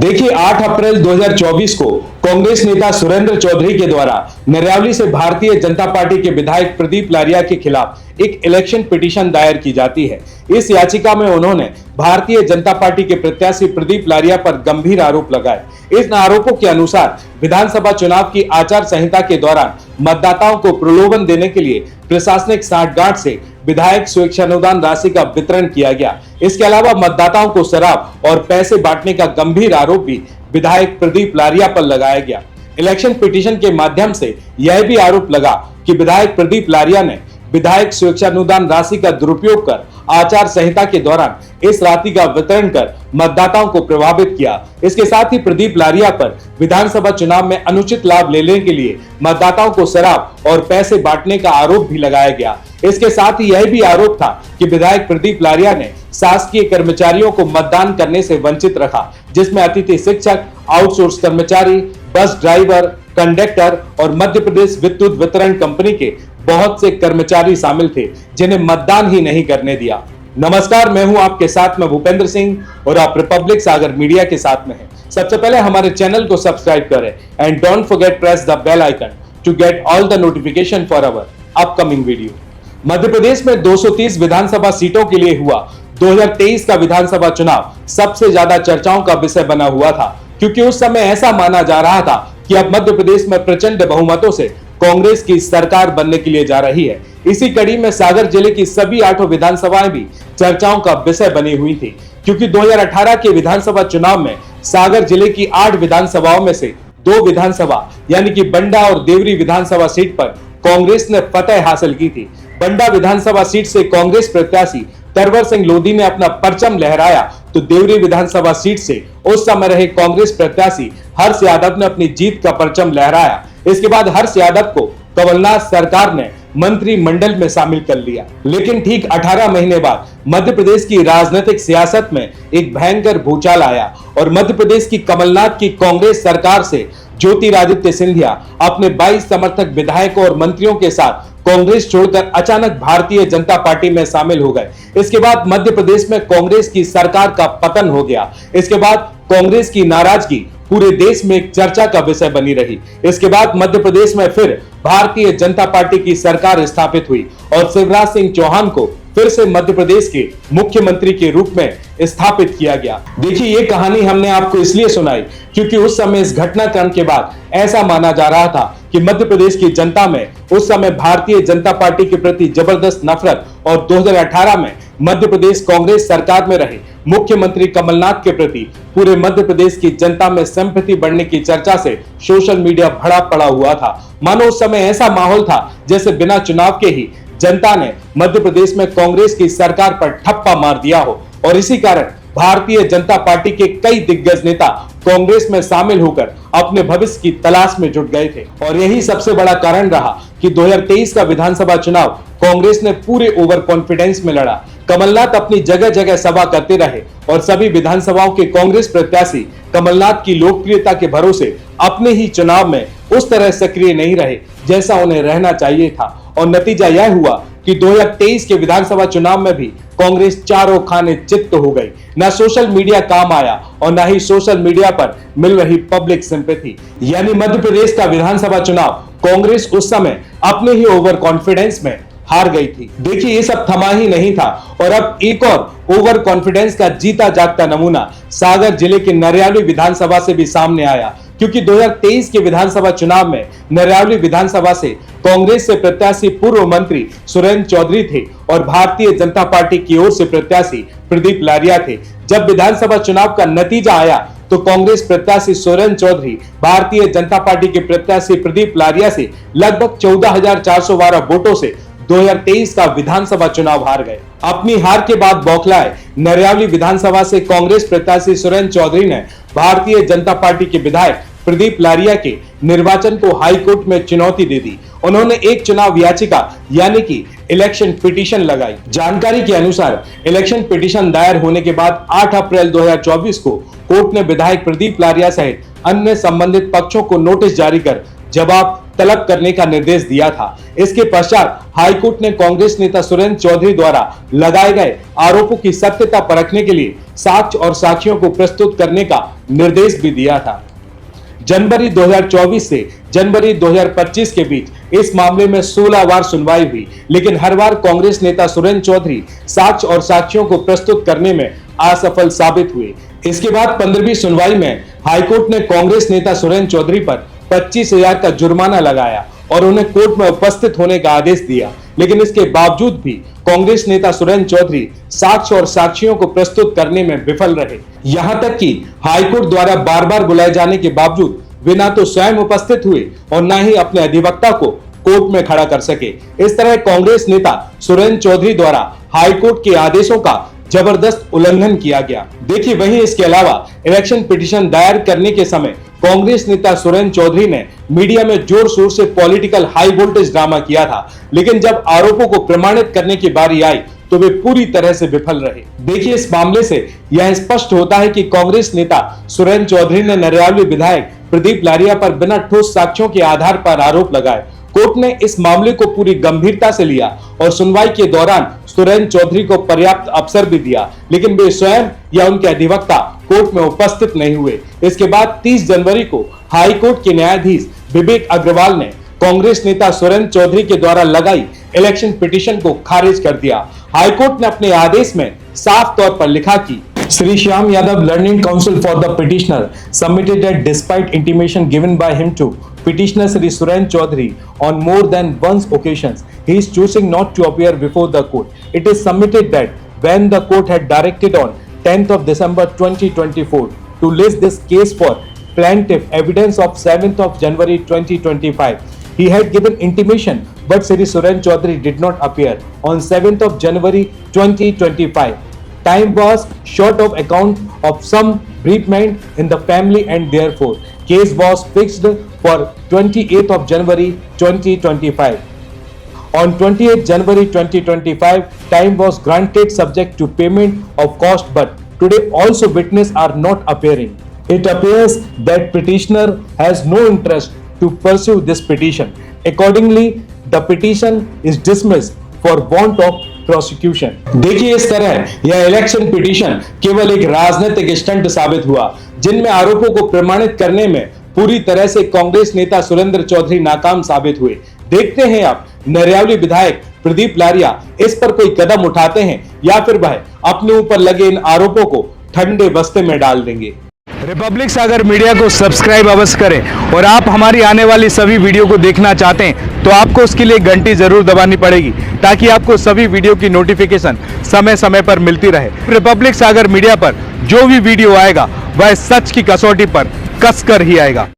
देखिए 8 अप्रैल 2024 को कांग्रेस नेता सुरेंद्र चौधरी के द्वारा नरयावली से भारतीय जनता पार्टी के विधायक प्रदीप लारिया के खिलाफ एक इलेक्शन पिटीशन दायर की जाती है। इस याचिका में उन्होंने भारतीय जनता पार्टी के प्रत्याशी प्रदीप लारिया पर गंभीर आरोप लगाए। इन आरोपों के अनुसार विधानसभा चुनाव की आचार संहिता के दौरान मतदाताओं को प्रलोभन देने के लिए प्रशासनिक सांठगांठ से विधायक स्वेच्छानुदान राशि का वितरण किया गया। इसके अलावा मतदाताओं को शराब और पैसे बांटने का गंभीर आरोप भी विधायक प्रदीप लारिया पर लगाया गया। इलेक्शन पिटीशन के माध्यम से यह भी आरोप लगा कि विधायक प्रदीप लारिया ने विधायक स्वेच्छानुदान राशि का दुरुपयोग कर आचार संहिता के दौरान इस राशि का वितरण कर मतदाताओं को प्रभावित किया। इसके साथ ही प्रदीप लारिया पर विधानसभा चुनाव में अनुचित लाभ लेने के लिए मतदाताओं को शराब और पैसे बांटने का आरोप भी लगाया गया। इसके साथ ही यह भी आरोप था कि विधायक प्रदीप लारिया ने शासकीय कर्मचारियों को मतदान करने से वंचित रखा, जिसमें अतिथि शिक्षक, आउटसोर्स कर्मचारी, बस ड्राइवर, कंडक्टर और मध्य प्रदेश विद्युत वितरण कंपनी के बहुत से कर्मचारी शामिल थे, जिन्हें मतदान ही नहीं करने दिया। नमस्कार, मैं हूं आपके साथ में भूपेंद्र सिंह और आप रिपब्लिक सागर मीडिया के साथ में हैं। सबसे पहले हमारे चैनल को सब्सक्राइब करें and don't forget press the bell icon to get all the notification for our upcoming video. Madhya Pradesh में 230 विधानसभा सीटों के लिए हुआ 2023 का विधानसभा चुनाव सबसे ज्यादा चर्चाओं का विषय बना हुआ था, क्योंकि उस समय ऐसा माना जा रहा था कि अब मध्य प्रदेश में प्रचंड बहुमतों से कांग्रेस की सरकार बनने के लिए जा रही है। इसी कड़ी में सागर जिले की सभी 8 विधानसभाएं भी चर्चाओं का विषय बनी हुई थी, क्योंकि 2018 के विधानसभा चुनाव में सागर जिले की 8 विधानसभाओं में से 2 विधानसभा यानी कि बंडा और देवरी विधानसभा सीट पर कांग्रेस ने फतह हासिल की थी। बंडा विधानसभा सीट से कांग्रेस प्रत्याशी तरवर सिंह लोधी ने अपना परचम लहराया, तो देवरी विधानसभा सीट से उस समय रहे कांग्रेस प्रत्याशी हर्ष यादव ने अपनी जीत का परचम लहराया। इसके बाद हर्ष यादव को कमलनाथ सरकार ने मंत्रिमंडल में शामिल कर लिया। लेकिन ठीक 18 महीने बाद मध्य प्रदेश की राजनीतिक सियासत में एक भयंकर भूचाल आया और मध्य प्रदेश की कमलनाथ की कांग्रेस सरकार से ज्योतिरादित्य सिंधिया अपने 22 समर्थक विधायकों और मंत्रियों के साथ कांग्रेस छोड़कर अचानक भारतीय जनता पार्टी में शामिल हो गए। इसके बाद मध्य प्रदेश में कांग्रेस की सरकार का पतन हो गया। इसके बाद कांग्रेस की नाराजगी पूरे देश में एक चर्चा का विषय बनी रही। इसके बाद मध्य प्रदेश में फिर भारतीय जनता पार्टी की सरकार स्थापित हुई और शिवराज सिंह चौहान को फिर से मध्य प्रदेश के मुख्यमंत्री के रूप में स्थापित किया गया। देखिए, ये कहानी हमने आपको इसलिए सुनाई क्योंकि उस समय इस घटनाक्रम के बाद ऐसा माना जा रहा था कि मध्य प्रदेश की जनता में उस समय भारतीय जनता पार्टी के प्रति जबरदस्त नफरत और 2018 में मध्य प्रदेश कांग्रेस सरकार में रहे मुख्यमंत्री कमलनाथ के प्रति पूरे मध्य प्रदेश की जनता में सिंपैथी बढ़ने की चर्चा से सोशल मीडिया भरा पड़ा हुआ था। मानो उस समय ऐसा माहौल था जैसे बिना चुनाव के ही जनता ने मध्य प्रदेश में कांग्रेस की सरकार पर ठप्पा मार दिया हो और इसी कारण भारतीय जनता पार्टी के कई दिग्गज नेता कांग्रेस में शामिल होकर अपने भविष्य की तलाश में जुट गए थे। और यही सबसे बड़ा कारण रहा कि 2023 का विधानसभा चुनाव कांग्रेस ने पूरे ओवर कॉन्फिडेंस में लड़ा। कमलनाथ अपनी जगह जगह सभा करते रहे और सभी विधानसभाओं के कांग्रेस प्रत्याशी कमलनाथ की लोकप्रियता के भरोसे अपने ही चुनाव में उस तरह सक्रिय नहीं रहे जैसा उन्हें रहना चाहिए था। और नतीजा यह हुआ कि 2023 के विधानसभा चुनाव में भी कांग्रेस चारों खाने चित्त हो गई। न सोशल मीडिया काम आया और न ही सोशल मीडिया पर मिल रही पब्लिक सिंपैथी। यानी मध्य प्रदेश का विधानसभा चुनाव कांग्रेस उस समय अपने ही ओवर कॉन्फिडेंस में हार गई थी। देखिए, ये सब थमा ही नहीं था और अब एक और ओवर कॉन्फिडेंस का जीता जागता नमूना सागर जिले के नरयावली विधानसभा से भी सामने आया, क्योंकि 2023 के विधानसभा चुनाव में नरयावली विधानसभा से कांग्रेस से प्रत्याशी पूर्व मंत्री सुरेंद्र चौधरी थे और भारतीय जनता पार्टी की ओर से प्रत्याशी प्रदीप लारिया थे। जब विधानसभा चुनाव का नतीजा आया तो कांग्रेस प्रत्याशी सुरेंद्र चौधरी भारतीय जनता पार्टी के प्रत्याशी प्रदीप लारिया से लगभग 14,412 वोटों से 2023 का विधानसभा चुनाव हार गए। अपनी हार के बाद बौखलाए नरयावली विधानसभा से कांग्रेस प्रत्याशी सुरेंद्र चौधरी ने भारतीय जनता पार्टी के विधायक प्रदीप लारिया के निर्वाचन को हाईकोर्ट में चुनौती दे दी। उन्होंने एक चुनाव याचिका यानी कि इलेक्शन पिटीशन लगाई। जानकारी के अनुसार इलेक्शन पिटीशन दायर होने के बाद 8 अप्रैल 2024 को कोर्ट ने विधायक प्रदीप लारिया सहित अन्य संबंधित पक्षों को नोटिस जारी कर जवाब तलब करने का निर्देश दिया था। इसके पश्चात हाईकोर्ट ने कांग्रेस नेता सुरेंद्र चौधरी द्वारा लगाए गए आरोपों की सत्यता परखने के लिए साक्ष्य और साक्षियों को प्रस्तुत करने का निर्देश भी दिया था। जनवरी 2024 से जनवरी 2025 के बीच इस मामले में 16 बार सुनवाई हुई, लेकिन हर बार कांग्रेस नेता सुरेंद्र चौधरी साक्ष्य और साक्षियों को प्रस्तुत करने में असफल साबित हुए। इसके बाद 15वीं सुनवाई में हाईकोर्ट ने कांग्रेस नेता सुरेंद्र चौधरी पर 25,000 का जुर्माना लगाया और उन्हें कोर्ट में उपस्थित होने का आदेश दिया, लेकिन इसके बावजूद भी कांग्रेस नेता सुरेंद्र चौधरी साक्ष्य और साक्षियों को प्रस्तुत करने में विफल रहे। यहां तक कि हाईकोर्ट द्वारा बार बार बुलाए जाने के बावजूद वे ना तो स्वयं उपस्थित हुए और ना ही अपने अधिवक्ता को कोर्ट में खड़ा कर सके। इस तरह कांग्रेस नेता सुरेंद्र चौधरी द्वारा हाईकोर्ट के आदेशों का जबरदस्त उल्लंघन किया गया। देखिए, वहीं इसके अलावा इलेक्शन पिटीशन दायर करने के समय कांग्रेस नेता सुरेंद्र चौधरी ने मीडिया में जोर शोर से पॉलिटिकल हाई वोल्टेज ड्रामा किया था, लेकिन जब आरोपों को प्रमाणित करने की बारी आई तो वे पूरी तरह से विफल रहे। देखिए, इस मामले से यह स्पष्ट होता है कि कांग्रेस नेता सुरेंद्र चौधरी ने नरियावली विधायक प्रदीप लारिया पर बिना ठोस साक्ष्यों के आधार पर आरोप लगाए। कोर्ट ने इस मामले को पूरी गंभीरता से लिया और सुनवाई के दौरान सुरेंद्र चौधरी को पर्याप्त अवसर भी दिया, लेकिन वे स्वयं या उनके अधिवक्ता कोर्ट में उपस्थित नहीं हुए। इसके बाद 30 जनवरी को हाई कोर्ट के न्यायाधीश विवेक अग्रवाल ने कांग्रेस नेता सुरेंद्र चौधरी के द्वारा लगाई इलेक्शन पिटीशन को खारिज कर दिया। हाईकोर्ट ने अपने आदेश में साफ तौर पर लिखा कि Sri Shyam Yadav, learning counsel for the petitioner, submitted that despite intimation given by him to petitioner Sri Surendra Chaudhary on more than once occasions, he is choosing not to appear before the court. It is submitted that when the court had directed on 10th of December 2024 to list this case for plaintiff evidence of 7th of January 2025, he had given intimation, but Sri Surendra Chaudhary did not appear on 7th of January 2025. Time was short of account of some bereavement in the family and therefore case was fixed for 28th of January 2025. On 28th January 2025, time was granted subject to payment of cost, but today also witnesses are not appearing. It appears that petitioner has no interest to pursue this petition. Accordingly, the petition is dismissed for want of prosecution. देखिए, इस तरह यह election petition केवल एक राजनीतिक stunt साबित हुआ, जिनमें आरोपों को प्रमाणित करने में पूरी तरह से कांग्रेस नेता सुरेंद्र चौधरी नाकाम साबित हुए। देखते हैं अब नरियावली विधायक प्रदीप लारिया इस पर कोई कदम उठाते हैं या फिर वह अपने ऊपर लगे इन आरोपों को ठंडे बस्ते में डाल देंगे। रिपब्लिक सागर मीडिया को सब्सक्राइब अवश्य करें और आप हमारी आने वाली सभी वीडियो को देखना चाहते हैं तो आपको उसके लिए घंटी जरूर दबानी पड़ेगी, ताकि आपको सभी वीडियो की नोटिफिकेशन समय समय पर मिलती रहे। रिपब्लिक सागर मीडिया पर जो भी वीडियो आएगा वह सच की कसौटी पर कसकर ही आएगा।